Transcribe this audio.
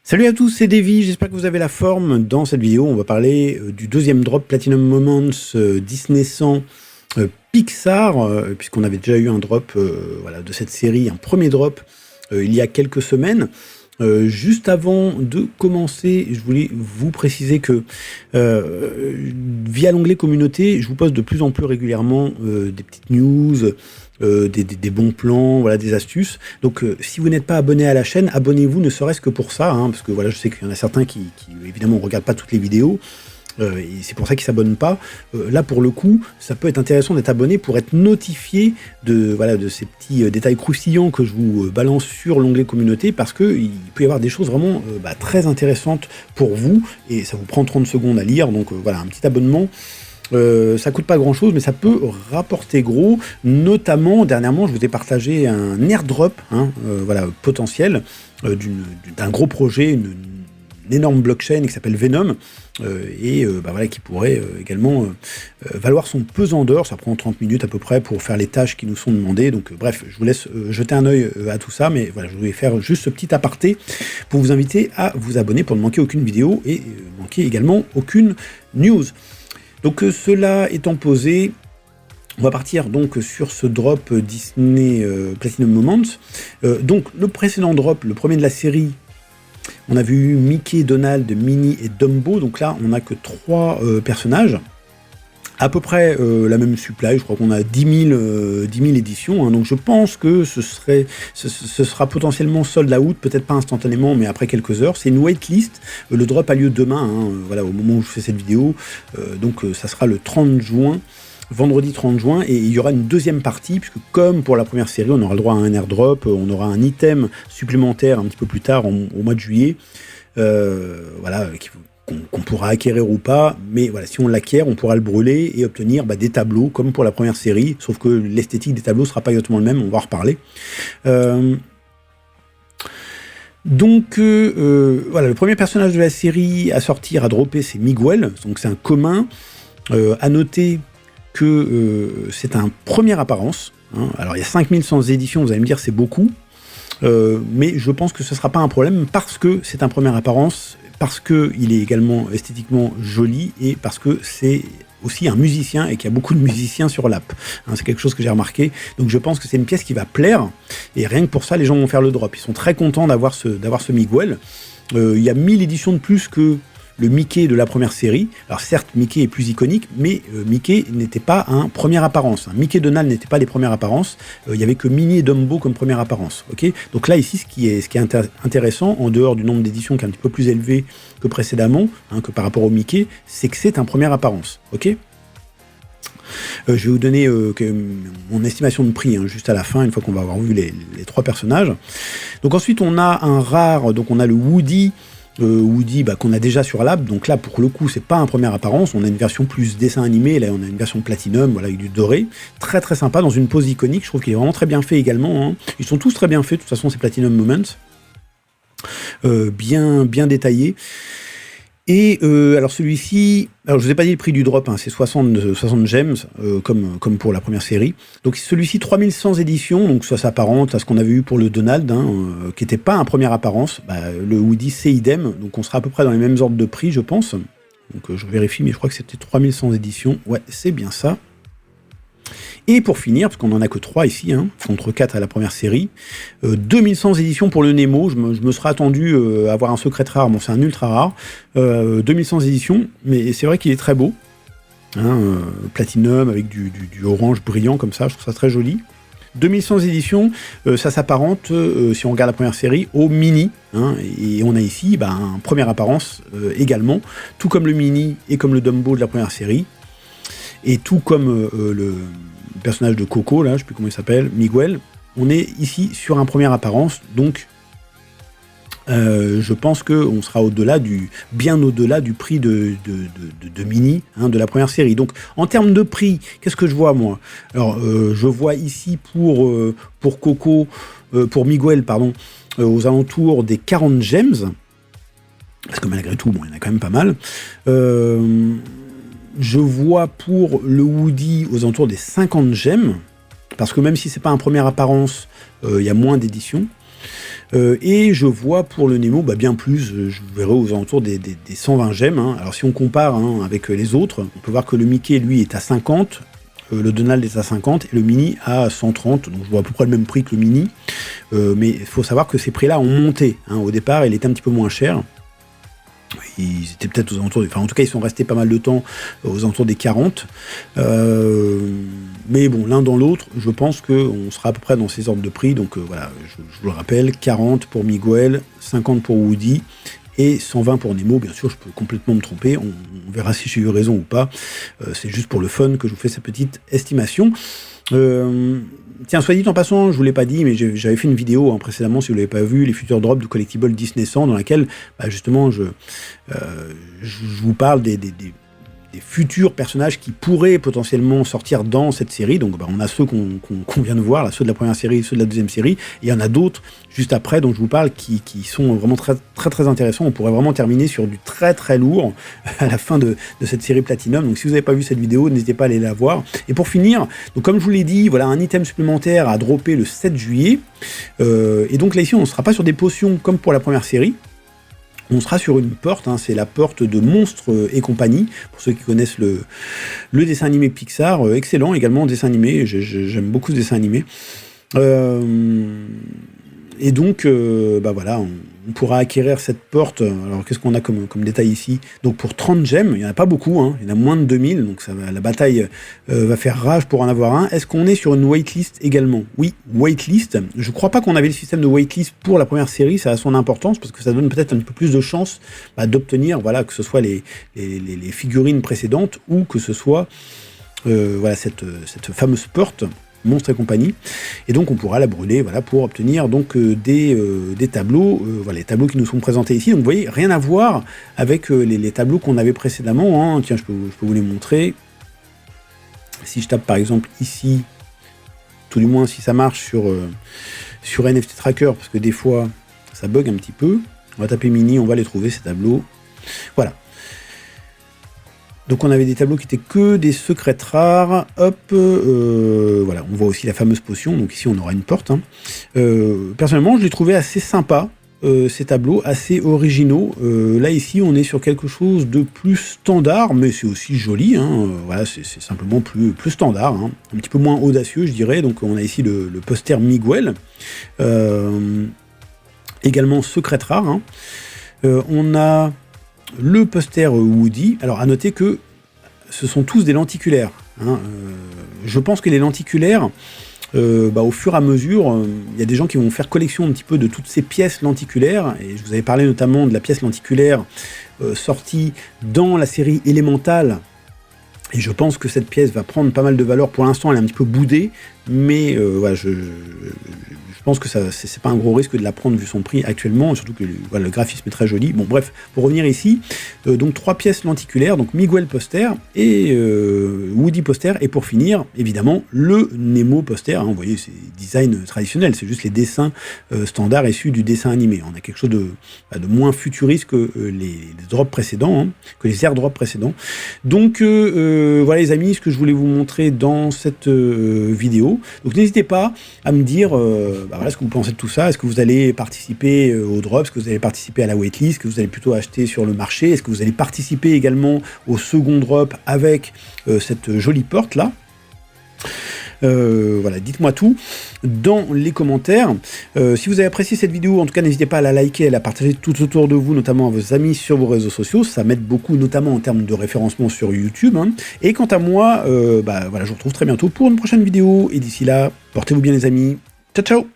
Salut à tous, c'est Davy, j'espère que vous avez la forme. Dans cette vidéo, on va parler du deuxième drop Platinum Moments Disney 100 Pixar, puisqu'on avait déjà eu un drop de cette série, un premier drop il y a quelques semaines. Juste avant de commencer, je voulais vous préciser que via l'onglet communauté, je vous poste de plus en plus régulièrement des petites news, des bons plans, voilà, des astuces. Donc si vous n'êtes pas abonné à la chaîne, abonnez-vous ne serait-ce que pour ça, parce que voilà, je sais qu'il y en a certains qui évidemment ne regardent pas toutes les vidéos. Et c'est pour ça qu'ils s'abonnent pas. Là, pour le coup, ça peut être intéressant d'être abonné pour être notifié de ces petits détails croustillants que je vous balance sur l'onglet communauté, parce que il peut y avoir des choses vraiment très intéressantes pour vous, et ça vous prend 30 secondes à lire. Donc voilà, un petit abonnement. Ça coûte pas grand chose, mais ça peut rapporter gros. Notamment, dernièrement, je vous ai partagé un airdrop potentiel d'un gros projet, une énorme blockchain qui s'appelle Venom, qui pourrait également valoir son pesant d'or. Ça prend 30 minutes à peu près pour faire les tâches qui nous sont demandées. Donc bref, je vous laisse jeter un œil à tout ça, mais voilà, je voulais faire juste ce petit aparté pour vous inviter à vous abonner pour ne manquer aucune vidéo et manquer également aucune news. Donc cela étant posé, on va partir donc sur ce drop Disney Platinum Moments. Donc le précédent drop, le premier de la série, on a vu Mickey, Donald, Minnie et Dumbo. Donc là, on n'a que 3 personnages. À peu près la même supply, je crois qu'on a 10 000 éditions. Donc je pense que ce sera potentiellement sold out, peut-être pas instantanément, mais après quelques heures. C'est une waitlist. Le drop a lieu demain, au moment où je fais cette vidéo. Donc ça sera le 30 juin. Vendredi 30 juin, et il y aura une deuxième partie, puisque comme pour la première série, on aura le droit à un airdrop, on aura un item supplémentaire un petit peu plus tard, au mois de juillet, qu'on pourra acquérir ou pas, mais voilà, si on l'acquiert, on pourra le brûler et obtenir des tableaux, comme pour la première série, sauf que l'esthétique des tableaux sera pas exactement le même, on va en reparler. Le premier personnage de la série à sortir, à dropper, c'est Miguel, donc c'est un commun. À noter que c'est un première apparence. Alors il y a 5100 éditions, vous allez me dire c'est beaucoup, mais je pense que ce ne sera pas un problème parce que c'est un première apparence, parce qu'il est également esthétiquement joli et parce que c'est aussi un musicien et qu'il y a beaucoup de musiciens sur l'app. C'est quelque chose que j'ai remarqué, donc je pense que c'est une pièce qui va plaire et rien que pour ça les gens vont faire le drop. Ils sont très contents d'avoir ce Miguel. Il y a 1000 éditions de plus que le Mickey de la première série. Alors certes, Mickey est plus iconique, mais Mickey n'était pas un première apparence. Mickey et Donald n'étaient pas les premières apparences. Il n'y avait que Minnie et Dumbo comme première apparence. Okay, donc là, ici, ce qui est intéressant, en dehors du nombre d'éditions qui est un petit peu plus élevé que précédemment, que par rapport au Mickey, c'est que c'est un première apparence. Ok. Je vais vous donner mon estimation de prix juste à la fin, une fois qu'on va avoir vu les 3 personnages. Donc ensuite, on a un rare, donc on a le Woody, qu'on a déjà sur l'app. Donc là, pour le coup, c'est pas un première apparence, on a une version plus dessin animé, là on a une version Platinum, avec du doré, très très sympa, dans une pose iconique. Je trouve qu'il est vraiment très bien fait également, Ils sont tous très bien faits, de toute façon, ces Platinum Moments, bien détaillés. Et alors celui-ci, alors je vous ai pas dit le prix du drop, c'est 60 gems, comme pour la première série. Donc celui-ci, 3100 éditions, donc ça s'apparente à ce qu'on avait eu pour le Donald, qui n'était pas un première apparence. Le Woody, c'est idem, donc on sera à peu près dans les mêmes ordres de prix, je pense. Donc je vérifie, mais je crois que c'était 3100 éditions, ouais, c'est bien ça. Et pour finir, parce qu'on n'en a que 3 ici, contre 4 à la première série, 2100 éditions pour le Nemo. Je me serais attendu à avoir un secret rare, bon c'est un ultra rare, 2100 éditions, mais c'est vrai qu'il est très beau, Platinum avec du orange brillant comme ça, je trouve ça très joli. 2100 éditions, ça s'apparente, si on regarde la première série, au Mini, et on a ici un première apparence également, tout comme le Mini et comme le Dumbo de la première série, et tout comme le personnage de Coco, là, je ne sais plus comment il s'appelle, Miguel, on est ici sur un première apparence, donc je pense qu'on sera bien au-delà du prix de Minnie, de la première série. Donc en termes de prix, qu'est-ce que je vois moi? Alors je vois ici pour Coco, pour Miguel, pardon, aux alentours des 40 gems, parce que malgré tout, il y en a quand même pas mal. Je vois pour le Woody aux alentours des 50 gemmes, parce que même si c'est pas un première apparence, il y a moins d'éditions. Et je vois pour le Nemo bien plus, je verrai aux alentours des 120 gemmes. Hein. Alors si on compare avec les autres, on peut voir que le Mickey, lui, est à 50, le Donald est à 50 et le Mini à 130, donc je vois à peu près le même prix que le Mini. Mais il faut savoir que ces prix-là ont monté. Hein. Au départ, il était un petit peu moins cher. Ils étaient peut-être aux alentours, en tout cas ils sont restés pas mal de temps aux alentours des 40. Mais bon, l'un dans l'autre, je pense qu'on sera à peu près dans ces ordres de prix. Donc voilà, je vous le rappelle, 40 pour Miguel, 50 pour Woody et 120 pour Nemo. Bien sûr, je peux complètement me tromper, on verra si j'ai eu raison ou pas. C'est juste pour le fun que je vous fais cette petite estimation. Tiens, soit dit en passant, je vous l'ai pas dit, mais j'avais fait une vidéo précédemment, si vous l'avez pas vu, les futurs drops du collectible Disney 100, dans laquelle justement je vous parle des futurs personnages qui pourraient potentiellement sortir dans cette série. Donc on a ceux qu'on vient de voir, là, ceux de la première série, ceux de la deuxième série, et il y en a d'autres juste après dont je vous parle qui sont vraiment très, très, très intéressants. On pourrait vraiment terminer sur du très très lourd à la fin de cette série Platinum. Donc si vous n'avez pas vu cette vidéo, n'hésitez pas à aller la voir. Et pour finir, donc comme je vous l'ai dit, voilà un item supplémentaire à dropper le 7 juillet. Et donc là ici, on ne sera pas sur des potions comme pour la première série. On sera sur une porte, c'est la porte de Monstres et compagnie, pour ceux qui connaissent le dessin animé Pixar, excellent également dessin animé, j'aime beaucoup ce dessin animé. Et donc, voilà, on pourra acquérir cette porte. Alors, qu'est-ce qu'on a comme détail ici? Donc, pour 30 gemmes, il n'y en a pas beaucoup, il y en a moins de 2000, donc la bataille va faire rage pour en avoir un. Est-ce qu'on est sur une waitlist également? Oui, waitlist. Je ne crois pas qu'on avait le système de waitlist pour la première série, ça a son importance, parce que ça donne peut-être un peu plus de chances d'obtenir, voilà, que ce soit les figurines précédentes, ou que ce soit voilà, cette fameuse porte, Monstres et compagnie, et donc on pourra la brûler, voilà, pour obtenir donc des tableaux, voilà, les tableaux qui nous sont présentés ici. Donc vous voyez, rien à voir avec les tableaux qu'on avait précédemment. Tiens, je peux vous les montrer. Si je tape par exemple ici, tout du moins si ça marche sur NFT Tracker, parce que des fois ça bug un petit peu. On va taper mini, on va les trouver ces tableaux. Voilà. Donc on avait des tableaux qui étaient que des secrets rares, hop, voilà, on voit aussi la fameuse potion, donc ici on aura une porte. Personnellement, je les trouvais assez sympas, ces tableaux, assez originaux. Là ici, on est sur quelque chose de plus standard, mais c'est aussi joli, voilà, c'est simplement plus standard, un petit peu moins audacieux, je dirais. Donc on a ici le poster Miguel, également secret rare. On a le poster Woody. Alors à noter que ce sont tous des lenticulaires. Je pense que les lenticulaires, au fur et à mesure, il y a des gens qui vont faire collection un petit peu de toutes ces pièces lenticulaires. Et je vous avais parlé notamment de la pièce lenticulaire sortie dans la série Elemental. Et je pense que cette pièce va prendre pas mal de valeur. Pour l'instant, elle est un petit peu boudée, mais voilà, je pense que c'est pas un gros risque de la prendre vu son prix actuellement, surtout que voilà, le graphisme est très joli. Bon bref, pour revenir ici, donc 3 pièces lenticulaires, donc Miguel poster et Woody poster, et pour finir, évidemment, le Nemo poster. Vous voyez, c'est design traditionnel, c'est juste les dessins standards issus du dessin animé. On a quelque chose de moins futuriste que les drops précédents, que les airdrops précédents. Donc voilà les amis, ce que je voulais vous montrer dans cette vidéo. Donc n'hésitez pas à me dire voilà, ce que vous pensez de tout ça. Est-ce que vous allez participer au drop? Est-ce que vous allez participer à la waitlist? Est-ce que vous allez plutôt acheter sur le marché? Est-ce que vous allez participer également au second drop avec cette jolie porte là? Voilà, dites-moi tout dans les commentaires. Si vous avez apprécié cette vidéo, en tout cas n'hésitez pas à la liker, à la partager tout autour de vous, notamment à vos amis sur vos réseaux sociaux, ça m'aide beaucoup, notamment en termes de référencement sur YouTube. Et quant à moi, voilà, je vous retrouve très bientôt pour une prochaine vidéo, et d'ici là, portez-vous bien les amis, ciao ciao.